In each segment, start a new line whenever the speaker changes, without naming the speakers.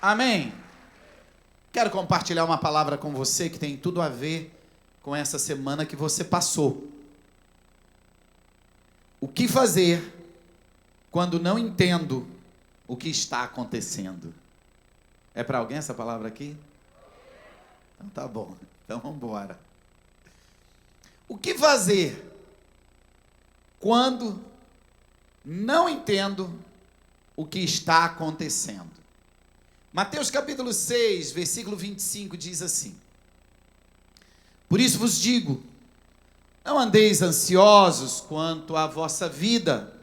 Amém? Quero compartilhar uma palavra com você que tem tudo a ver com essa semana que você passou. O que fazer quando não entendo o que está acontecendo? É para alguém essa palavra aqui? Então tá bom, então vamos embora. O que fazer quando não entendo o que está acontecendo? Mateus capítulo 6, versículo 25 diz assim: Por isso vos digo, não andeis ansiosos quanto à vossa vida,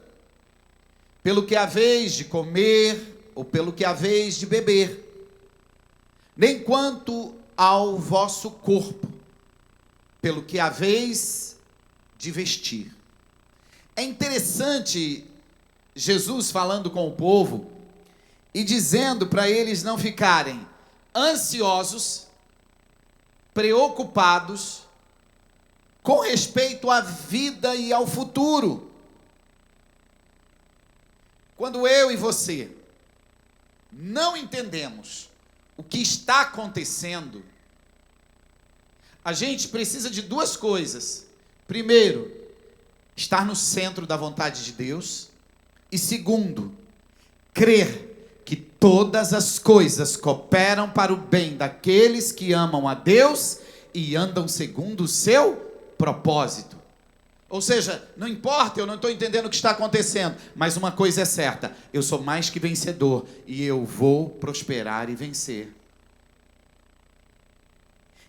pelo que haveis de comer ou pelo que haveis de beber, nem quanto ao vosso corpo, pelo que haveis de vestir. É interessante Jesus falando com o povo e dizendo para eles não ficarem ansiosos, preocupados com respeito à vida e ao futuro. Quando eu e você não entendemos o que está acontecendo, a gente precisa de duas coisas. Primeiro, estar no centro da vontade de Deus. E segundo, crer que todas as coisas cooperam para o bem daqueles que amam a Deus e andam segundo o seu propósito. Ou seja, não importa, eu não estou entendendo o que está acontecendo, mas uma coisa é certa: eu sou mais que vencedor e eu vou prosperar e vencer.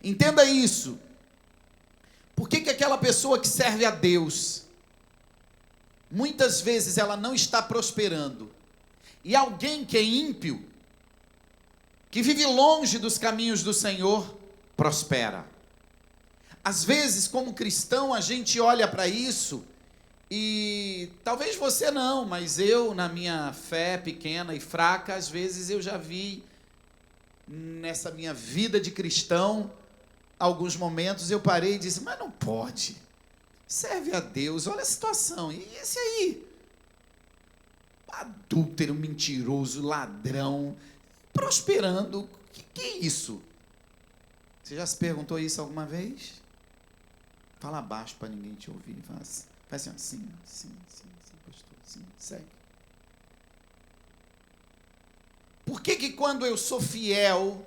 Entenda isso. Por que aquela pessoa que serve a Deus, muitas vezes ela não está prosperando, e alguém que é ímpio, que vive longe dos caminhos do Senhor, prospera? Às vezes, como cristão, a gente olha para isso e talvez você não, mas eu, na minha fé pequena e fraca, às vezes eu já vi nessa minha vida de cristão, alguns momentos eu parei e disse: mas não pode, serve a Deus, olha a situação, e esse aí? Adúltero, mentiroso, ladrão, prosperando, que é isso? Você já se perguntou isso alguma vez? Fala baixo para ninguém te ouvir, faz assim, pastor, assim, segue. Por que quando eu sou fiel,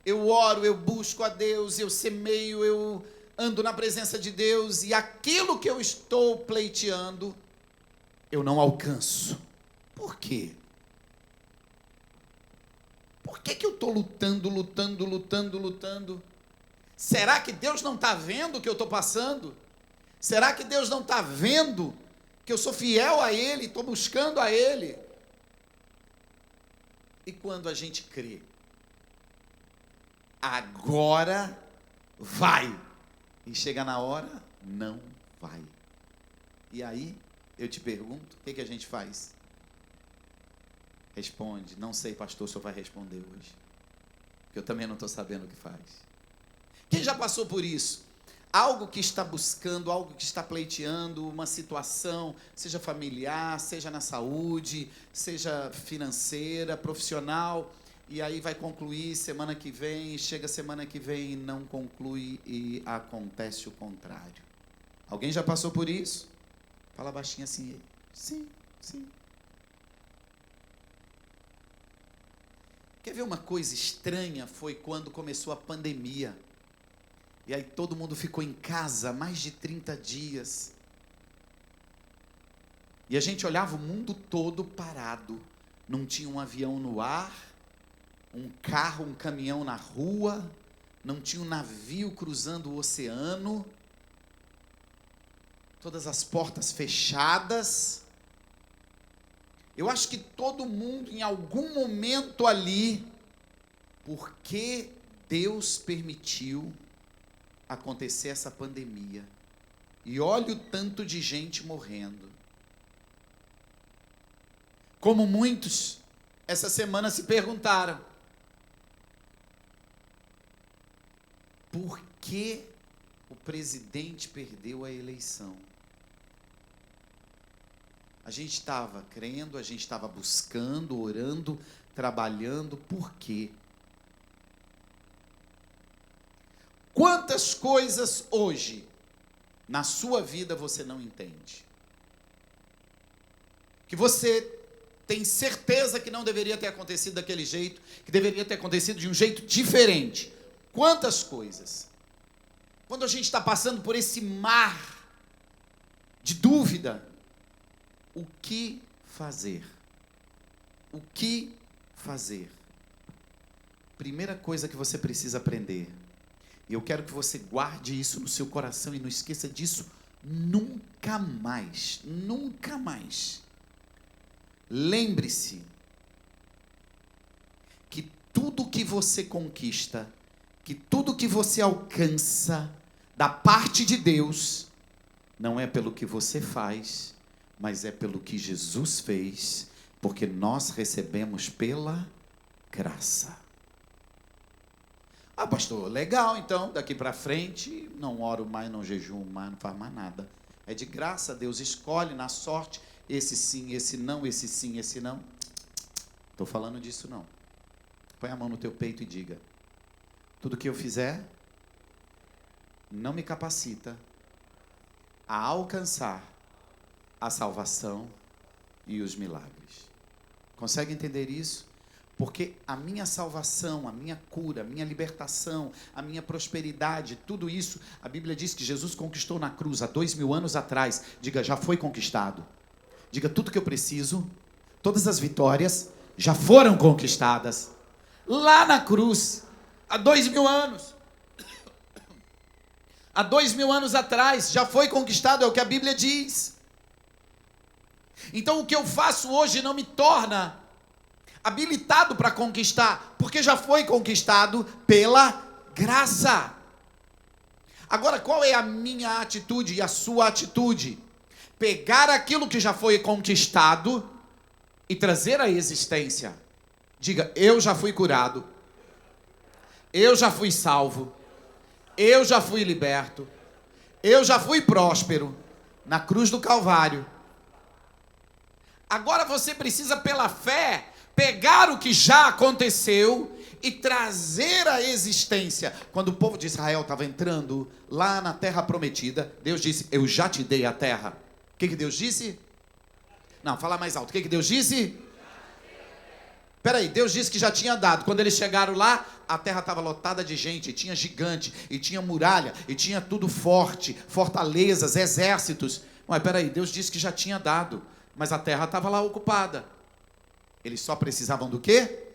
eu oro, eu busco a Deus, eu semeio, eu ando na presença de Deus, e aquilo que eu estou pleiteando, eu não alcanço? Por quê? Por que eu estou lutando? Será que Deus não está vendo o que eu estou passando? Será que Deus não está vendo que eu sou fiel a Ele, estou buscando a Ele? E quando a gente crê, agora vai, e chega na hora, não vai. E aí, eu te pergunto, o que a gente faz? Responde: não sei, pastor, o senhor vai responder hoje, porque eu também não estou sabendo o que faz. Quem já passou por isso? Algo que está buscando, algo que está pleiteando, uma situação, seja familiar, seja na saúde, seja financeira, profissional, e aí vai concluir semana que vem, chega semana que vem e não conclui, e acontece o contrário. Alguém já passou por isso? Fala baixinho assim: sim. Quer ver uma coisa estranha? Foi quando começou a pandemia. E aí todo mundo ficou em casa mais de 30 dias. E a gente olhava o mundo todo parado. Não tinha um avião no ar, um carro, um caminhão na rua, não tinha um navio cruzando o oceano, todas as portas fechadas. Eu acho que todo mundo, em algum momento ali, porque Deus permitiu acontecer essa pandemia, e olha o tanto de gente morrendo. Como muitos essa semana se perguntaram: por que o presidente perdeu a eleição? A gente estava crendo, a gente estava buscando, orando, trabalhando por quê? Quantas coisas hoje na sua vida você não entende? Que você tem certeza que não deveria ter acontecido daquele jeito, que deveria ter acontecido de um jeito diferente. Quantas coisas? Quando a gente está passando por esse mar de dúvida, o que fazer? O que fazer? Primeira coisa que você precisa aprender, e eu quero que você guarde isso no seu coração e não esqueça disso nunca mais, nunca mais. Lembre-se que tudo que você conquista, que tudo que você alcança da parte de Deus, não é pelo que você faz, mas é pelo que Jesus fez, porque nós recebemos pela graça. Ah, pastor, legal, então, daqui para frente, não oro mais, não jejuo mais, não faço mais nada. É de graça, Deus escolhe na sorte, esse sim, esse não, esse sim, esse não. Estou falando disso não. Põe a mão no teu peito e diga: tudo que eu fizer não me capacita a alcançar a salvação e os milagres. Consegue entender isso? Porque a minha salvação, a minha cura, a minha libertação, a minha prosperidade, tudo isso, a Bíblia diz que Jesus conquistou na cruz há 2000 anos atrás. Diga, já foi conquistado. Diga, tudo que eu preciso, todas as vitórias já foram conquistadas. Lá na cruz, há 2000 anos. Há 2000 anos atrás, já foi conquistado, é o que a Bíblia diz. Então o que eu faço hoje não me torna habilitado para conquistar, porque já foi conquistado pela graça. Agora, qual é a minha atitude e a sua atitude? Pegar aquilo que já foi conquistado e trazer à existência. Diga, eu já fui curado, eu já fui salvo, eu já fui liberto, eu já fui próspero na cruz do Calvário. Agora você precisa, pela fé, pegar o que já aconteceu e trazer à existência. Quando o povo de Israel estava entrando lá na terra prometida, Deus disse, eu já te dei a terra. O que Deus disse? Não, fala mais alto. O que Deus disse? Peraí, Deus disse que já tinha dado. Quando eles chegaram lá, a terra estava lotada de gente, e tinha gigante, e tinha muralha, e tinha tudo forte, fortalezas, exércitos. Mas peraí, Deus disse que já tinha dado, mas a terra estava lá ocupada. Eles só precisavam do quê?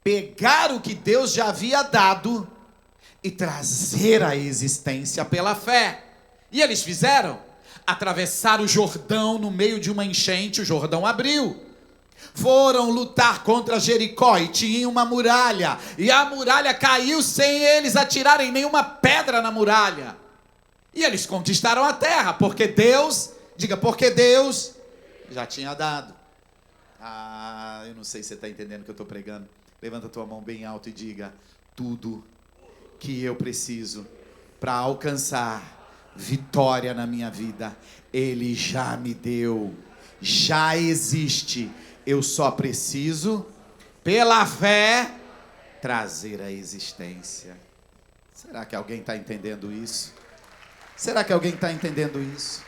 Pegar o que Deus já havia dado e trazer à existência pela fé. E eles fizeram. Atravessaram o Jordão no meio de uma enchente, o Jordão abriu. Foram lutar contra Jericó e tinha uma muralha. E a muralha caiu sem eles atirarem nenhuma pedra na muralha. E eles conquistaram a terra, porque Deus, diga, porque Deus já tinha dado. Ah, eu não sei se você está entendendo o que eu estou pregando. Levanta a tua mão bem alto e diga, tudo que eu preciso para alcançar vitória na minha vida, Ele já me deu, já existe, eu só preciso, pela fé, trazer à existência. Será que alguém está entendendo isso? Será que alguém está entendendo isso?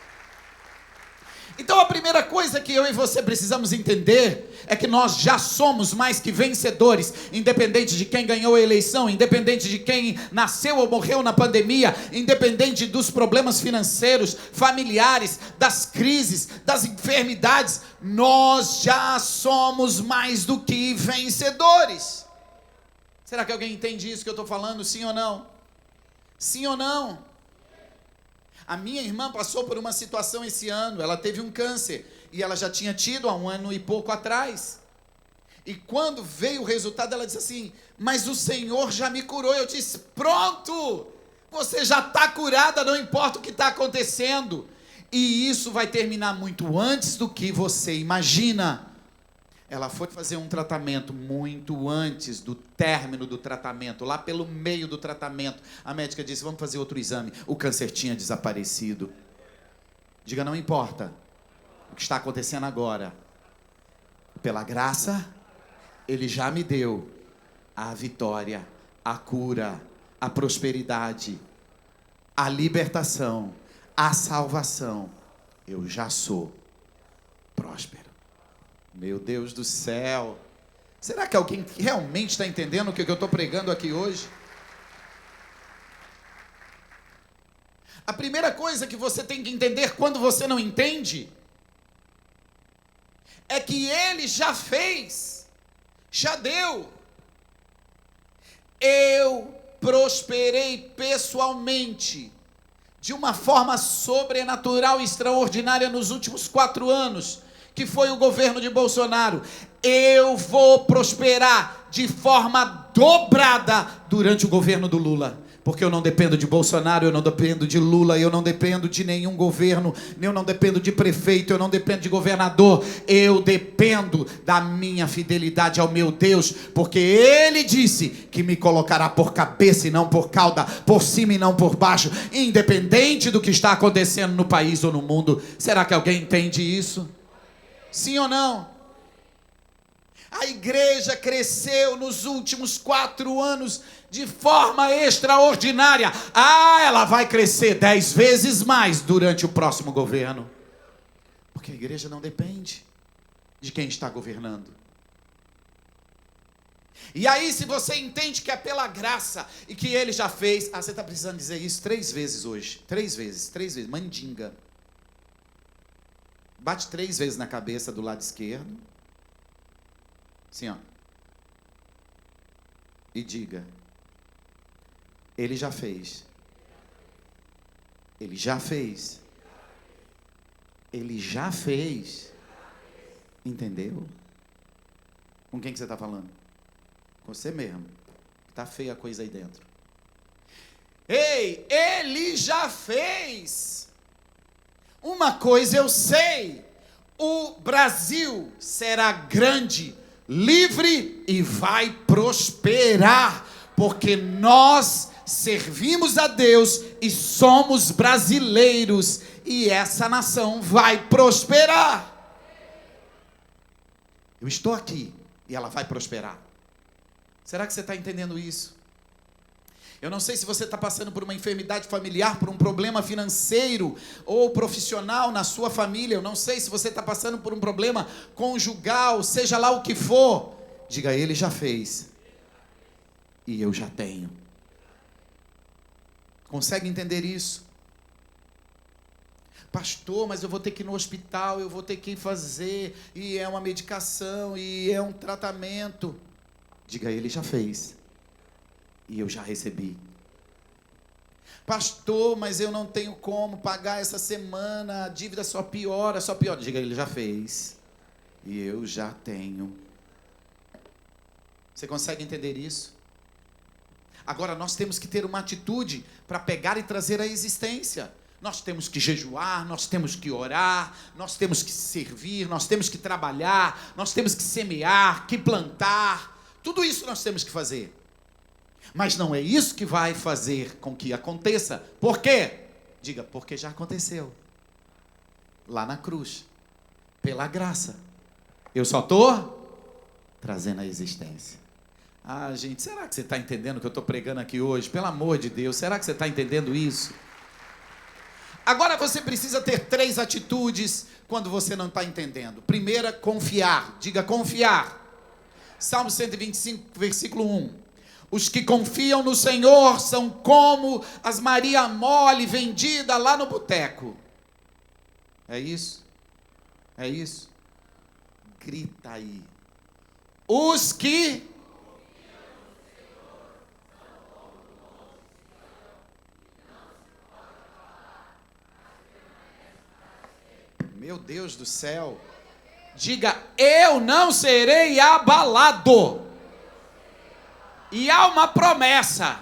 Então a primeira coisa que eu e você precisamos entender é que nós já somos mais que vencedores, independente de quem ganhou a eleição, independente de quem nasceu ou morreu na pandemia, independente dos problemas financeiros, familiares, das crises, das enfermidades, nós já somos mais do que vencedores. Será que alguém entende isso que eu estou falando, sim ou não? Sim ou não? A minha irmã passou por uma situação esse ano, ela teve um câncer, e ela já tinha tido há 1 ano e pouco atrás. E quando veio o resultado, ela disse assim, mas o Senhor já me curou. Eu disse, pronto, você já está curada, não importa o que está acontecendo. E isso vai terminar muito antes do que você imagina. Ela foi fazer um tratamento muito antes do término do tratamento, lá pelo meio do tratamento. A médica disse, vamos fazer outro exame. O câncer tinha desaparecido. Diga, não importa o que está acontecendo agora. Pela graça Ele já me deu a vitória, a cura, a prosperidade, a libertação, a salvação. Eu já sou próspero. Meu Deus do céu. Será que alguém realmente está entendendo o que eu estou pregando aqui hoje? A primeira coisa que você tem que entender quando você não entende é que Ele já fez, já deu. Eu prosperei pessoalmente, de uma forma sobrenatural e extraordinária nos últimos 4 anos, que foi o governo de Bolsonaro. Eu vou prosperar de forma dobrada durante o governo do Lula. Porque eu não dependo de Bolsonaro, eu não dependo de Lula, eu não dependo de nenhum governo, eu não dependo de prefeito, eu não dependo de governador. Eu dependo da minha fidelidade ao meu Deus, porque Ele disse que me colocará por cabeça e não por cauda, por cima e não por baixo, independente do que está acontecendo no país ou no mundo. Será que alguém entende isso? Sim ou não? A igreja cresceu nos últimos 4 anos de forma extraordinária. Ela vai crescer 10 vezes mais durante o próximo governo. Porque a igreja não depende de quem está governando. E aí, se você entende que é pela graça e que Ele já fez... você está precisando dizer isso 3 vezes hoje. 3 vezes. Mandinga. Bate 3 vezes na cabeça do lado esquerdo. Assim, ó. E diga: Ele já fez. Ele já fez. Ele já fez. Entendeu? Com quem que você está falando? Com você mesmo. Está feia a coisa aí dentro. Ei, Ele já fez. Uma coisa eu sei: o Brasil será grande, livre e vai prosperar, porque nós servimos a Deus e somos brasileiros, e essa nação vai prosperar. Eu estou aqui e ela vai prosperar. Será que você está entendendo isso? Eu não sei se você está passando por uma enfermidade familiar, por um problema financeiro ou profissional na sua família. Eu não sei se você está passando por um problema conjugal, seja lá o que for. Diga: Ele já fez e eu já tenho. Consegue entender isso? Pastor, mas eu vou ter que ir no hospital, eu vou ter que fazer, e é uma medicação, e é um tratamento. Diga: Ele já fez e eu já recebi. Pastor, mas eu não tenho como pagar essa semana, a dívida só piora, só piora. Diga: Ele já fez e eu já tenho. Você consegue entender isso? Agora nós temos que ter uma atitude para pegar e trazer à existência. Nós temos que jejuar, nós temos que orar, nós temos que servir, nós temos que trabalhar, nós temos que semear, que plantar. Tudo isso nós temos que fazer. Mas não é isso que vai fazer com que aconteça. Por quê? Diga: porque já aconteceu. Lá na cruz. Pela graça. Eu só estou trazendo a existência. Gente, será que você está entendendo o que eu estou pregando aqui hoje? Pelo amor de Deus, será que você está entendendo isso? Agora você precisa ter 3 atitudes quando você não está entendendo. Primeira, confiar. Diga: confiar. Salmo 125, versículo 1. Os que confiam no Senhor são como as Maria mole vendida lá no boteco. É isso? É isso? Grita aí. Os que... Meu Deus do céu. Diga: eu não serei abalado. E há uma promessa.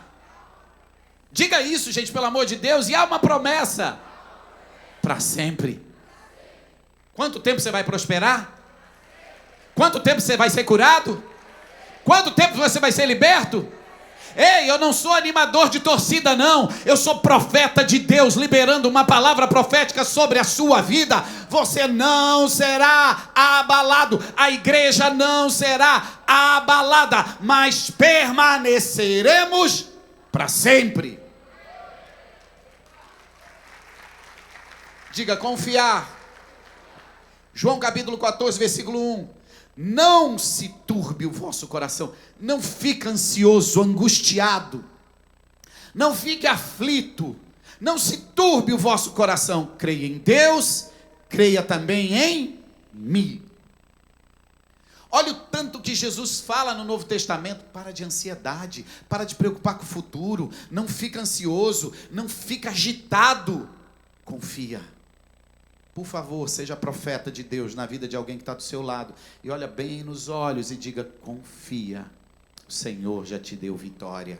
Diga isso, gente, pelo amor de Deus. E há uma promessa. Para sempre. Quanto tempo você vai prosperar? Quanto tempo você vai ser curado? Quanto tempo você vai ser liberto? Ei, eu não sou animador de torcida, não. Eu sou profeta de Deus, liberando uma palavra profética sobre a sua vida. Você não será abalado. A igreja não será abalada, mas permaneceremos para sempre. Diga, confiar. João capítulo 14, versículo 1. Não se turbe o vosso coração, não fique ansioso, angustiado, não fique aflito, não se turbe o vosso coração. Creia em Deus, creia também em mim. Olha o tanto que Jesus fala no Novo Testamento. Para de ansiedade, para de preocupar com o futuro, não fica ansioso, não fica agitado, confia. Por favor, seja profeta de Deus na vida de alguém que está do seu lado. E olha bem nos olhos e diga, confia. O Senhor já te deu vitória.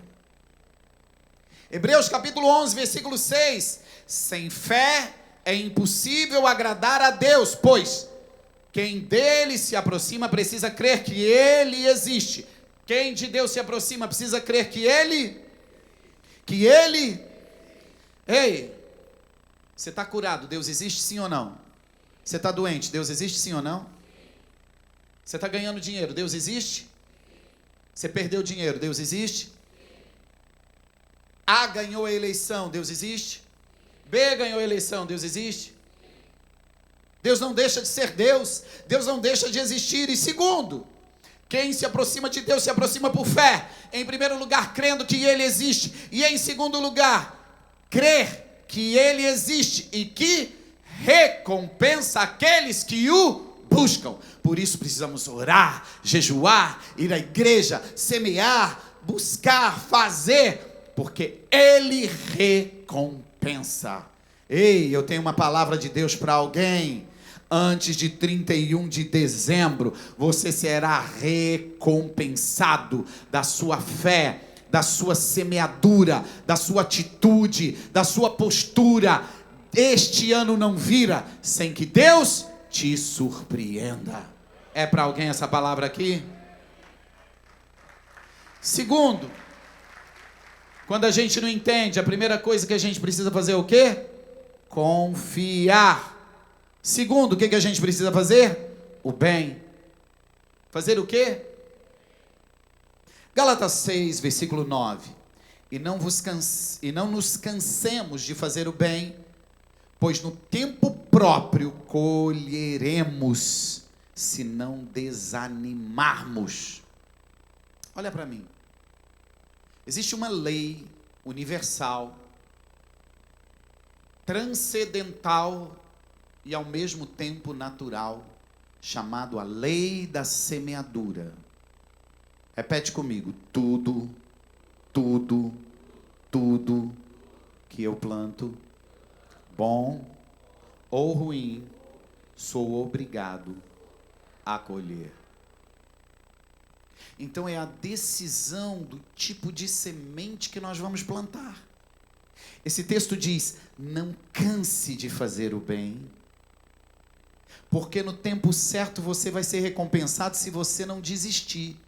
Hebreus capítulo 11, versículo 6. Sem fé é impossível agradar a Deus, pois quem dele se aproxima precisa crer que ele existe. Quem de Deus se aproxima precisa crer que ele... Ei... Você está curado, Deus existe sim ou não? Você está doente, Deus existe sim ou não? Você está ganhando dinheiro, Deus existe? Você perdeu dinheiro, Deus existe? A ganhou a eleição, Deus existe? B ganhou a eleição, Deus existe? Deus não deixa de ser Deus, Deus não deixa de existir. E segundo, quem se aproxima de Deus se aproxima por fé. Em primeiro lugar, crendo que Ele existe. E em segundo lugar, crer que Ele existe e que recompensa aqueles que o buscam. Por isso precisamos orar, jejuar, ir à igreja, semear, buscar, fazer, porque Ele recompensa. Ei, eu tenho uma palavra de Deus para alguém. Antes de 31 de dezembro, você será recompensado da sua fé, da sua semeadura, da sua atitude, da sua postura. Este ano não vira sem que Deus te surpreenda. É para alguém essa palavra aqui? Segundo, quando a gente não entende, a primeira coisa que a gente precisa fazer é o quê? Confiar. Segundo, o que a gente precisa fazer? O bem. Fazer o quê? Gálatas 6, versículo 9. E não nos cansemos de fazer o bem, pois no tempo próprio colheremos, se não desanimarmos. Olha para mim. Existe uma lei universal, transcendental e ao mesmo tempo natural, chamado a lei da semeadura. Repete comigo, tudo que eu planto, bom ou ruim, sou obrigado a colher. Então é a decisão do tipo de semente que nós vamos plantar. Esse texto diz, não canse de fazer o bem, porque no tempo certo você vai ser recompensado se você não desistir.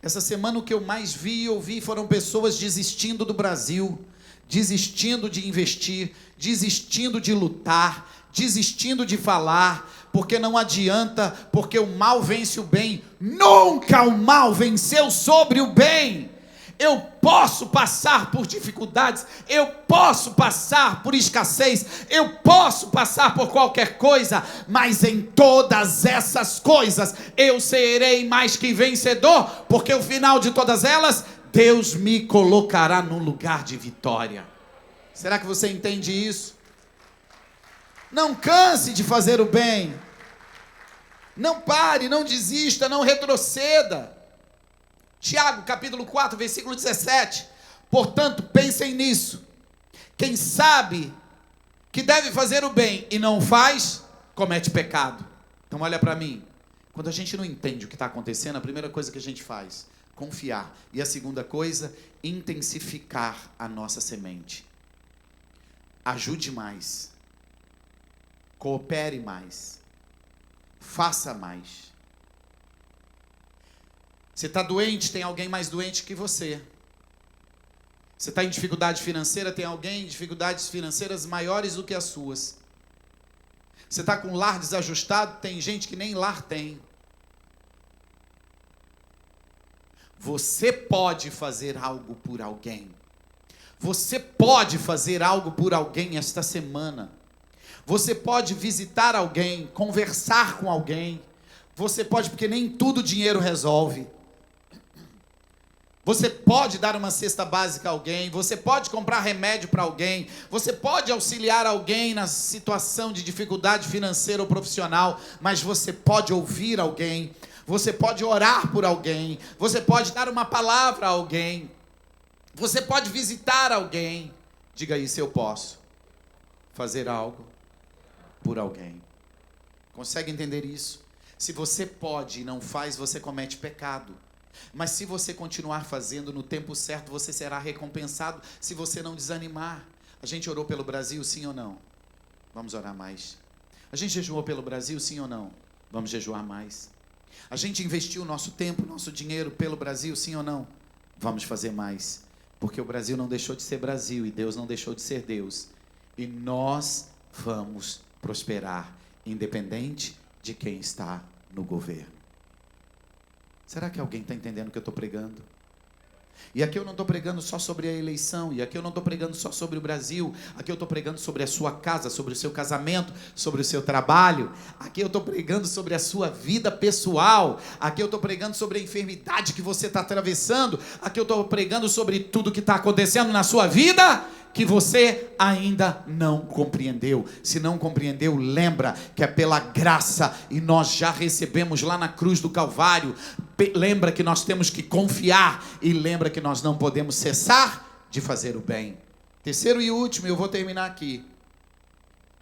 Essa semana o que eu mais vi e ouvi foram pessoas desistindo do Brasil, desistindo de investir, desistindo de lutar, desistindo de falar, porque não adianta, porque o mal vence o bem. Nunca o mal venceu sobre o bem. Eu posso passar por dificuldades, eu posso passar por escassez, eu posso passar por qualquer coisa, mas em todas essas coisas eu serei mais que vencedor, porque o final de todas elas, Deus me colocará num lugar de vitória. Será que você entende isso? Não canse de fazer o bem, não pare, não desista, não retroceda. Tiago, capítulo 4, versículo 17. Portanto, pensem nisso. Quem sabe que deve fazer o bem e não faz, comete pecado. Então olha para mim. Quando a gente não entende o que está acontecendo, a primeira coisa que a gente faz, confiar. E a segunda coisa, intensificar a nossa semente. Ajude mais. Coopere mais. Faça mais. Você está doente, tem alguém mais doente que você. Você está em dificuldade financeira, tem alguém em dificuldades financeiras maiores do que as suas. Você está com um lar desajustado, tem gente que nem lar tem. Você pode fazer algo por alguém. Você pode fazer algo por alguém esta semana. Você pode visitar alguém, conversar com alguém. Você pode, porque nem tudo dinheiro resolve. Você pode dar uma cesta básica a alguém, você pode comprar remédio para alguém, você pode auxiliar alguém na situação de dificuldade financeira ou profissional, mas você pode ouvir alguém, você pode orar por alguém, você pode dar uma palavra a alguém, você pode visitar alguém. Diga isso, eu posso fazer algo por alguém. Consegue entender isso? Se você pode e não faz, você comete pecado. Mas se você continuar fazendo no tempo certo, você será recompensado se você não desanimar. A gente orou pelo Brasil, sim ou não? Vamos orar mais. A gente jejuou pelo Brasil, sim ou não? Vamos jejuar mais. A gente investiu nosso tempo, nosso dinheiro pelo Brasil, sim ou não? Vamos fazer mais. Porque o Brasil não deixou de ser Brasil e Deus não deixou de ser Deus. E nós vamos prosperar, independente de quem está no governo. Será que alguém está entendendo o que eu estou pregando? E aqui eu não estou pregando só sobre a eleição, e aqui eu não estou pregando só sobre o Brasil, aqui eu estou pregando sobre a sua casa, sobre o seu casamento, sobre o seu trabalho, aqui eu estou pregando sobre a sua vida pessoal, aqui eu estou pregando sobre a enfermidade que você está atravessando, aqui eu estou pregando sobre tudo que está acontecendo na sua vida, que você ainda não compreendeu. Se não compreendeu, lembra que é pela graça e nós já recebemos lá na cruz do Calvário. Lembra que nós temos que confiar e lembra que nós não podemos cessar de fazer o bem. Terceiro e último, eu vou terminar aqui.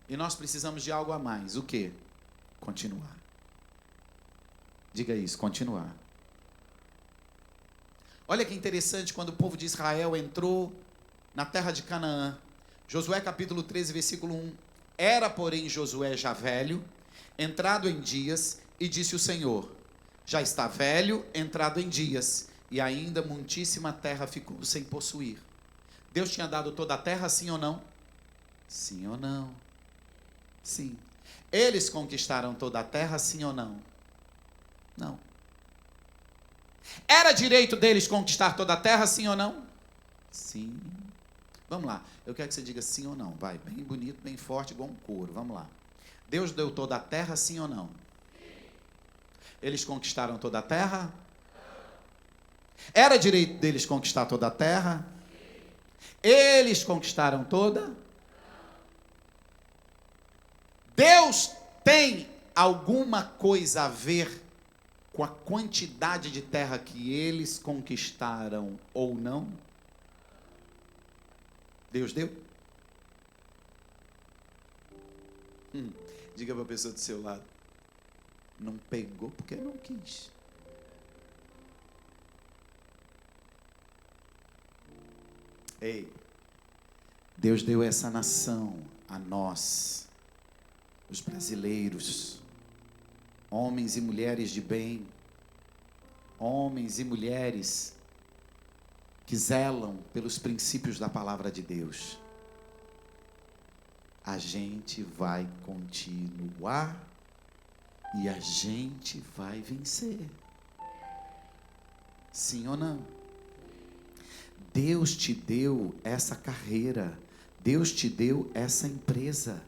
E nós precisamos de algo a mais. O quê? Continuar. Diga isso, continuar. Olha que interessante, quando o povo de Israel entrou na terra de Canaã, Josué capítulo 13, versículo 1, era porém Josué já velho, entrado em dias, e disse o Senhor, já está velho, entrado em dias, e ainda muitíssima terra ficou sem possuir. Deus tinha dado toda a terra, sim ou não? Sim ou não? Sim. Eles conquistaram toda a terra, sim ou não? Não. Era direito deles conquistar toda a terra, sim ou não? Sim. Vamos lá, eu quero que você diga sim ou não, vai, bem bonito, bem forte, igual um couro, vamos lá. Deus deu toda a terra, sim ou não? Eles conquistaram toda a terra? Era direito deles conquistar toda a terra? Eles conquistaram toda? Deus tem alguma coisa a ver com a quantidade de terra que eles conquistaram ou não? Deus deu? Diga para a pessoa do seu lado. Não pegou porque não quis. Ei, Deus deu essa nação a nós, os brasileiros, homens e mulheres de bem, homens e mulheres que zelam pelos princípios da palavra de Deus. A gente vai continuar e a gente vai vencer. Sim ou não? Deus te deu essa carreira, Deus te deu essa empresa,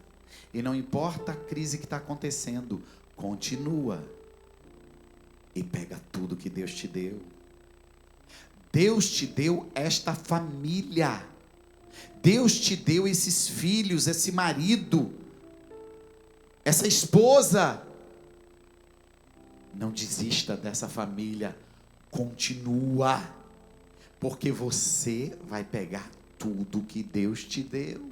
e não importa a crise que está acontecendo, continua e pega tudo que Deus te deu. Deus te deu esta família, Deus te deu esses filhos, esse marido, essa esposa. Não desista dessa família, continua, porque você vai pegar tudo que Deus te deu.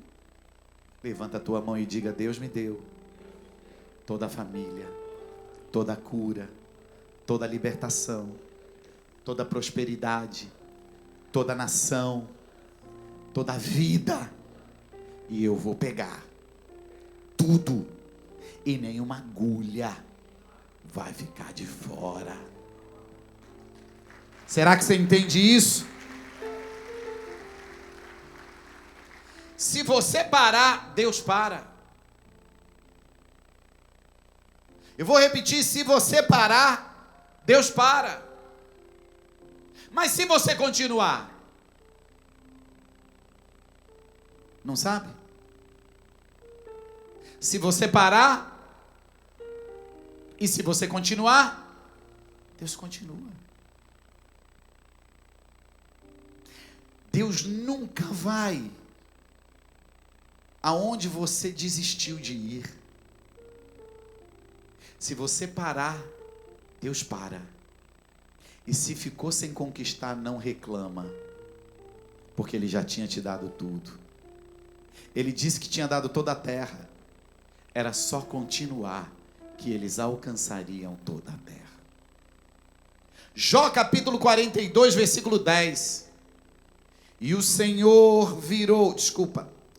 Levanta a tua mão e diga: Deus me deu toda a família, toda a cura, toda a libertação, toda a prosperidade, toda a nação, toda a vida, e eu vou pegar tudo, e nenhuma agulha vai ficar de fora. Será que você entende isso? Se você parar, Deus para. Eu vou repetir, se você parar, Deus para. Mas se você continuar, não sabe? Se você parar, e se você continuar, Deus continua. Deus nunca vai aonde você desistiu de ir. Se você parar, Deus para. E se ficou sem conquistar, não reclama, porque Ele já tinha te dado tudo. Ele disse que tinha dado toda a terra. Era só continuar, que eles alcançariam toda a terra. Jó capítulo 42, versículo 10. E o Senhor virou,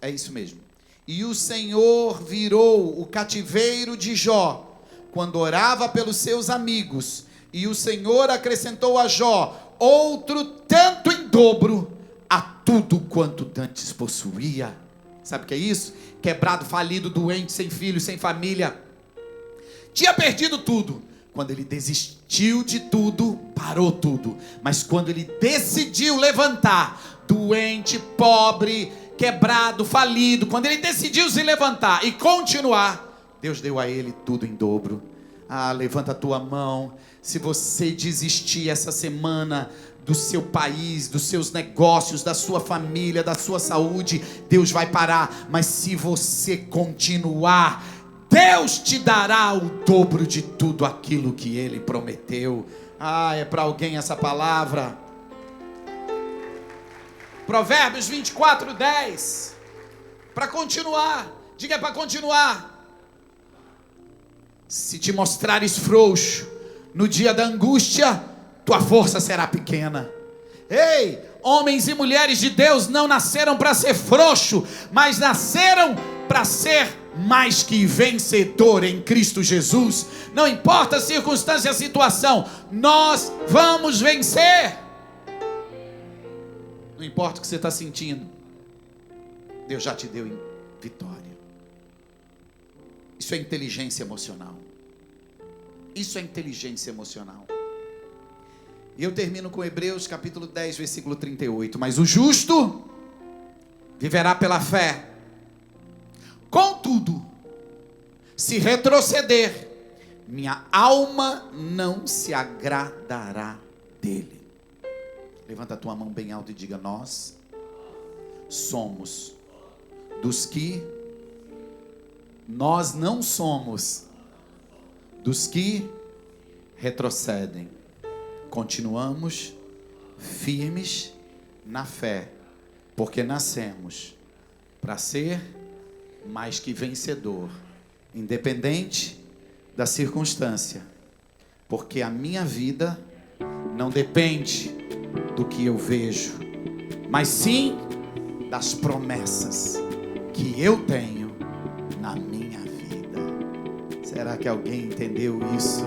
é isso mesmo. E o Senhor virou o cativeiro de Jó, quando orava pelos seus amigos. E o Senhor acrescentou a Jó outro tanto em dobro a tudo quanto dantes possuía. Sabe o que é isso? Quebrado, falido, doente, sem filho, sem família. Tinha perdido tudo. Quando ele desistiu de tudo, parou tudo. Mas quando ele decidiu levantar, doente, pobre, quebrado, falido, quando ele decidiu se levantar e continuar, Deus deu a ele tudo em dobro. Levanta a tua mão. Se você desistir essa semana do seu país, dos seus negócios, da sua família, da sua saúde, Deus vai parar. Mas se você continuar, Deus te dará o dobro de tudo aquilo que Ele prometeu. É para alguém essa palavra. Provérbios 24, 10. Para continuar. Diga, para continuar. Se te mostrares frouxo no dia da angústia, tua força será pequena. Ei, homens e mulheres de Deus não nasceram para ser frouxo, mas nasceram para ser mais que vencedor em Cristo Jesus. Não importa a circunstância, a situação, nós vamos vencer. Não importa o que você está sentindo, Deus já te deu vitória. Isso é inteligência emocional. Isso é inteligência emocional. E eu termino com Hebreus capítulo 10, versículo 38. Mas o justo viverá pela fé. Contudo, se retroceder, minha alma não se agradará dele. Levanta a tua mão bem alto e diga: nós somos dos que... Nós não somos dos que retrocedem. Continuamos firmes na fé, porque nascemos para ser mais que vencedor, independente da circunstância, porque a minha vida não depende do que eu vejo, mas sim das promessas que eu tenho na minha vida. Será que alguém entendeu isso?